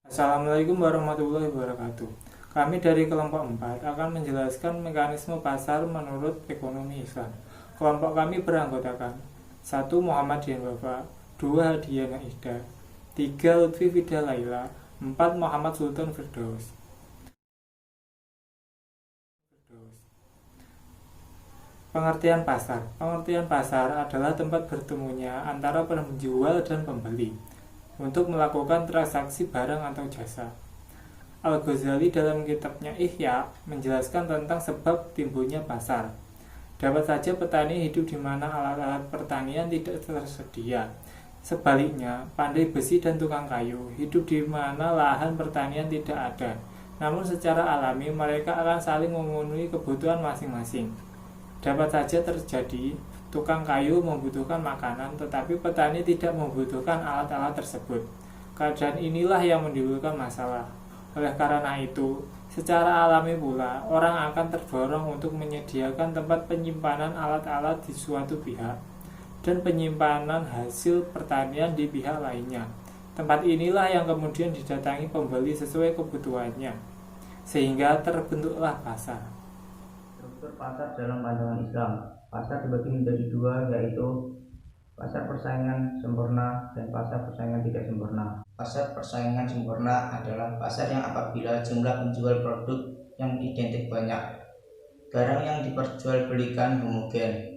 Assalamualaikum warahmatullahi wabarakatuh. Kami dari kelompok 4 akan menjelaskan mekanisme pasar menurut ekonomi Islam. Kelompok kami beranggotakan 1. Muhammad Dian Wafa, 2. Hadiana Isda, 3. Lutfi Fida Laila, 4. Muhammad Sultan Firdaus. Pengertian pasar. Pengertian pasar adalah tempat bertemunya antara penjual dan pembeli untuk melakukan transaksi barang atau jasa. Al-Ghazali dalam kitabnya Ihya menjelaskan tentang sebab timbulnya pasar. Dapat saja petani hidup di mana alat-alat pertanian tidak tersedia. Sebaliknya, pandai besi dan tukang kayu hidup di mana lahan pertanian tidak ada. Namun secara alami mereka akan saling memenuhi kebutuhan masing-masing. Dapat saja terjadi tukang kayu membutuhkan makanan, tetapi petani tidak membutuhkan alat-alat tersebut. Keadaan inilah yang menimbulkan masalah. Oleh karena itu, secara alami pula, orang akan terdorong untuk menyediakan tempat penyimpanan alat-alat di suatu pihak dan penyimpanan hasil pertanian di pihak lainnya. Tempat inilah yang kemudian didatangi pembeli sesuai kebutuhannya, sehingga terbentuklah pasar. Struktur pasar dalam pandangan Islam. Pasar dibagi menjadi dua, yaitu pasar persaingan sempurna dan pasar persaingan tidak sempurna. Pasar persaingan sempurna adalah pasar yang apabila jumlah penjual produk yang identik banyak, barang yang diperjualbelikan homogen.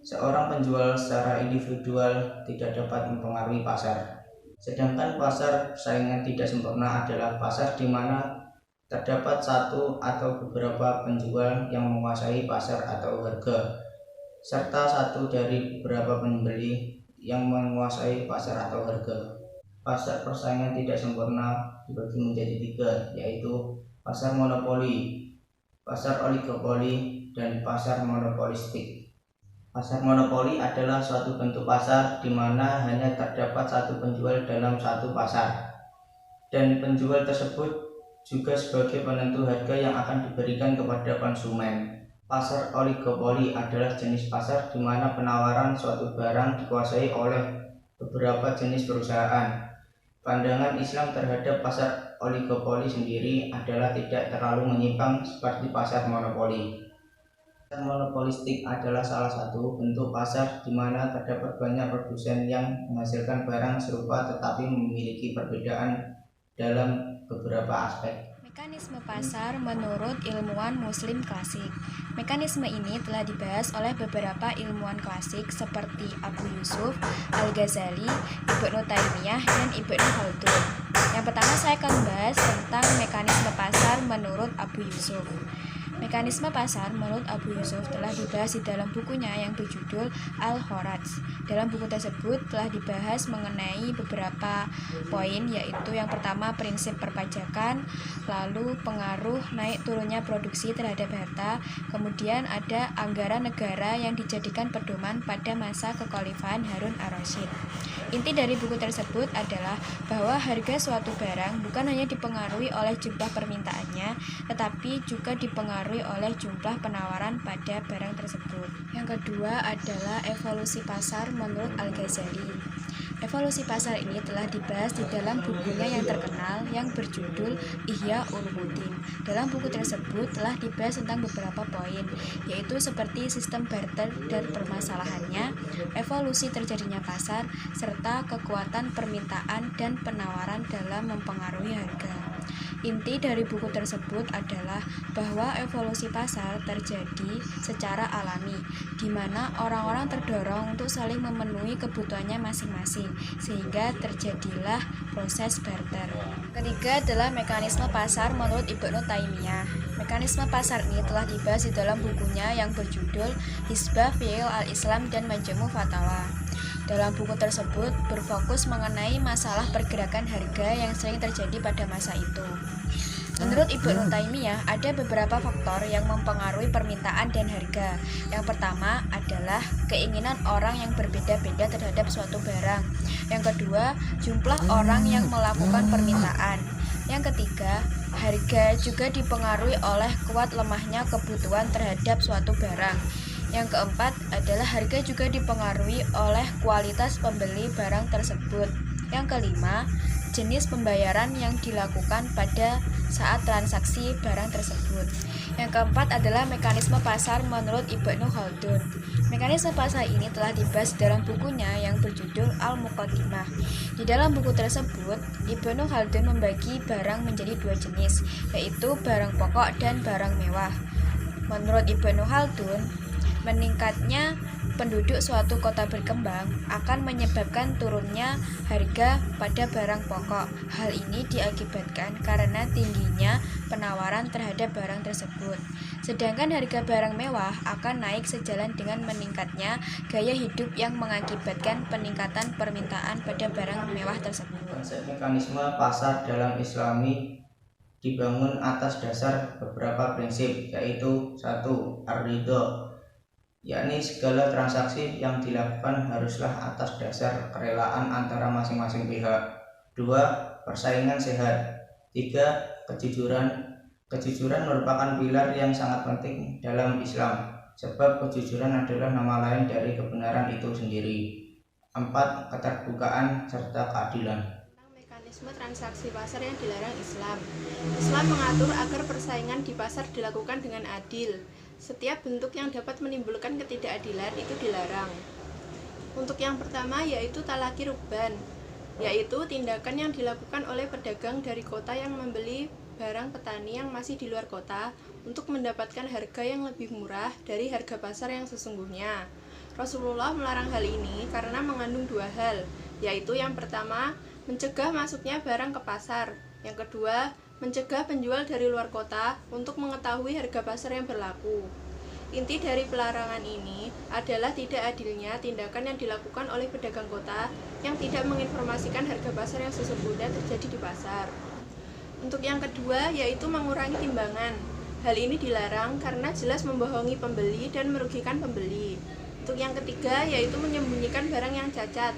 Seorang penjual secara individual tidak dapat mempengaruhi pasar. Sedangkan pasar persaingan tidak sempurna adalah pasar di mana terdapat satu atau beberapa penjual yang menguasai pasar atau harga, serta satu dari beberapa pembeli yang menguasai pasar atau harga. Pasar persaingan tidak sempurna dibagi menjadi tiga, yaitu pasar monopoli, pasar oligopoli, dan pasar monopolistik. Pasar monopoli adalah suatu bentuk pasar di mana hanya terdapat satu penjual dalam satu pasar, dan penjual tersebut juga sebagai penentu harga yang akan diberikan kepada konsumen. Pasar oligopoli adalah jenis pasar di mana penawaran suatu barang dikuasai oleh beberapa jenis perusahaan. Pandangan Islam terhadap pasar oligopoli sendiri adalah tidak terlalu menyimpang seperti pasar monopoli. Pasar monopolistik adalah salah satu bentuk pasar di mana terdapat banyak produsen yang menghasilkan barang serupa tetapi memiliki perbedaan dalam beberapa aspek. Mekanisme pasar menurut ilmuwan Muslim klasik. Mekanisme ini telah dibahas oleh beberapa ilmuwan klasik seperti Abu Yusuf, Al-Ghazali, Ibnu Taimiyah, dan Ibnu Khaldun. Yang pertama saya akan membahas tentang mekanisme pasar menurut Abu Yusuf. Mekanisme pasar menurut Abu Yusuf telah dibahas di dalam bukunya yang berjudul Al-Kharaj. Dalam buku tersebut telah dibahas mengenai beberapa poin, yaitu yang pertama prinsip perpajakan, lalu pengaruh naik turunnya produksi terhadap harta, kemudian ada anggaran negara yang dijadikan pedoman pada masa kekhalifahan Harun ar-Rasyid. Inti dari buku tersebut adalah bahwa harga suatu barang bukan hanya dipengaruhi oleh jumlah permintaannya, tetapi juga dipengaruhi oleh jumlah penawaran pada barang tersebut. Yang kedua adalah evolusi pasar menurut Al-Ghazali. Evolusi pasar ini telah dibahas di dalam bukunya yang terkenal yang berjudul Ihya Ulumuddin. Dalam buku tersebut telah dibahas tentang beberapa poin, yaitu seperti sistem barter dan permasalahannya, evolusi terjadinya pasar, serta kekuatan permintaan dan penawaran dalam mempengaruhi harga. Inti dari buku tersebut adalah bahwa evolusi pasar terjadi secara alami, di mana orang-orang terdorong untuk saling memenuhi kebutuhannya masing-masing, sehingga terjadilah proses barter. Ketiga adalah mekanisme pasar menurut Ibnu Taimiyah. Mekanisme pasar ini telah dibahas di dalam bukunya yang berjudul Hisbah Fiqh al-Islam dan Majmu' Fatawa. Dalam buku tersebut berfokus mengenai masalah pergerakan harga yang sering terjadi pada masa itu. Menurut Ibnu Taimiyah, ada beberapa faktor yang mempengaruhi permintaan dan harga. Yang pertama adalah keinginan orang yang berbeda-beda terhadap suatu barang. Yang kedua, jumlah orang yang melakukan permintaan. Yang ketiga, harga juga dipengaruhi oleh kuat lemahnya kebutuhan terhadap suatu barang. Yang keempat adalah harga juga dipengaruhi oleh kualitas pembeli barang tersebut. Yang kelima, jenis pembayaran yang dilakukan pada saat transaksi barang tersebut. Yang keempat adalah mekanisme pasar menurut Ibnu Khaldun. Mekanisme pasar ini telah dibahas dalam bukunya yang berjudul Al-Muqaddimah. Di dalam buku tersebut, Ibnu Khaldun membagi barang menjadi dua jenis, yaitu barang pokok dan barang mewah. Menurut Ibnu Khaldun, meningkatnya penduduk suatu kota berkembang akan menyebabkan turunnya harga pada barang pokok. Hal ini diakibatkan karena tingginya penawaran terhadap barang tersebut. Sedangkan harga barang mewah akan naik sejalan dengan meningkatnya gaya hidup yang mengakibatkan peningkatan permintaan pada barang mewah tersebut. Konsep mekanisme pasar dalam Islami dibangun atas dasar beberapa prinsip, yaitu 1. Ar-ridho, yakni segala transaksi yang dilakukan haruslah atas dasar kerelaan antara masing-masing pihak. 2. Persaingan sehat. 3. Kejujuran. Kejujuran merupakan pilar yang sangat penting dalam Islam, sebab kejujuran adalah nama lain dari kebenaran itu sendiri. 4. Keterbukaan serta keadilan. Mekanisme transaksi pasar yang dilarang Islam. Islam mengatur agar persaingan di pasar dilakukan dengan adil. Setiap bentuk yang dapat menimbulkan ketidakadilan itu dilarang. Untuk yang pertama yaitu talaki ruban, yaitu tindakan yang dilakukan oleh pedagang dari kota yang membeli barang petani yang masih di luar kota untuk mendapatkan harga yang lebih murah dari harga pasar yang sesungguhnya. Rasulullah melarang hal ini karena mengandung dua hal, yaitu yang pertama, mencegah masuknya barang ke pasar. Yang kedua, mencegah penjual dari luar kota untuk mengetahui harga pasar yang berlaku. Inti dari pelarangan ini adalah tidak adilnya tindakan yang dilakukan oleh pedagang kota yang tidak menginformasikan harga pasar yang sesungguhnya terjadi di pasar. Untuk yang kedua, yaitu mengurangi timbangan. Hal ini dilarang karena jelas membohongi pembeli dan merugikan pembeli. Untuk yang ketiga, yaitu menyembunyikan barang yang cacat.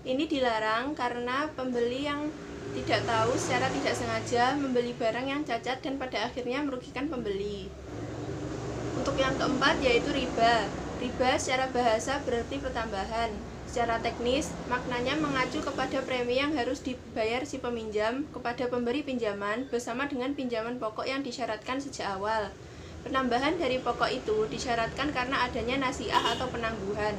Ini dilarang karena pembeli yang tidak tahu secara tidak sengaja membeli barang yang cacat dan pada akhirnya merugikan pembeli. Untuk yang keempat yaitu riba. Riba secara bahasa berarti pertambahan. Secara teknis, maknanya mengacu kepada premi yang harus dibayar si peminjam kepada pemberi pinjaman bersama dengan pinjaman pokok yang disyaratkan sejak awal. Penambahan dari pokok itu disyaratkan karena adanya nasiah atau penangguhan.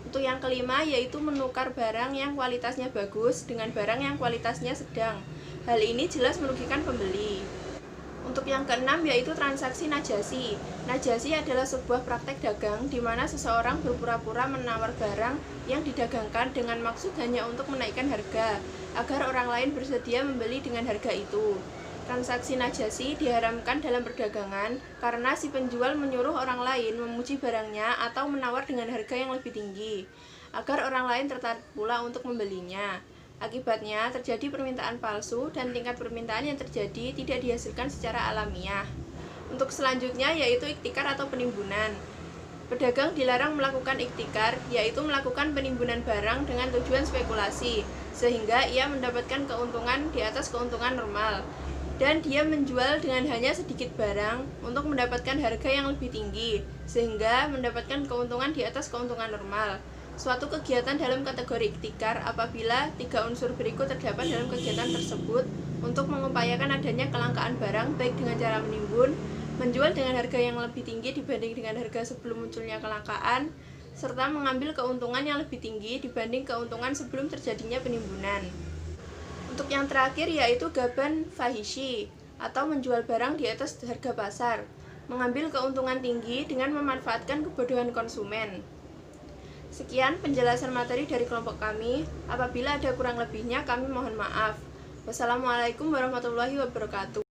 Untuk yang kelima yaitu menukar barang yang kualitasnya bagus dengan barang yang kualitasnya sedang. Hal ini jelas merugikan pembeli. Untuk yang keenam yaitu transaksi najasi. Najasi adalah sebuah praktek dagang di mana seseorang berpura-pura menawar barang yang didagangkan dengan maksud hanya untuk menaikkan harga agar orang lain bersedia membeli dengan harga itu. Transaksi najasi diharamkan dalam perdagangan karena si penjual menyuruh orang lain memuji barangnya atau menawar dengan harga yang lebih tinggi agar orang lain tertarik pula untuk membelinya. Akibatnya terjadi permintaan palsu dan tingkat permintaan yang terjadi tidak dihasilkan secara alamiah. Untuk selanjutnya yaitu iktikar atau penimbunan. Pedagang dilarang melakukan iktikar, yaitu melakukan penimbunan barang dengan tujuan spekulasi, sehingga ia mendapatkan keuntungan di atas keuntungan normal. Dan dia menjual dengan hanya sedikit barang untuk mendapatkan harga yang lebih tinggi, sehingga mendapatkan keuntungan di atas keuntungan normal. Suatu kegiatan dalam kategori iktikar apabila tiga unsur berikut terdapat dalam kegiatan tersebut untuk mengupayakan adanya kelangkaan barang baik dengan cara menimbun, menjual dengan harga yang lebih tinggi dibanding dengan harga sebelum munculnya kelangkaan, serta mengambil keuntungan yang lebih tinggi dibanding keuntungan sebelum terjadinya penimbunan. Untuk yang terakhir yaitu gaban fahishi atau menjual barang di atas harga pasar, mengambil keuntungan tinggi dengan memanfaatkan kebodohan konsumen. Sekian penjelasan materi dari kelompok kami. Apabila ada kurang lebihnya kami mohon maaf. Wassalamualaikum warahmatullahi wabarakatuh.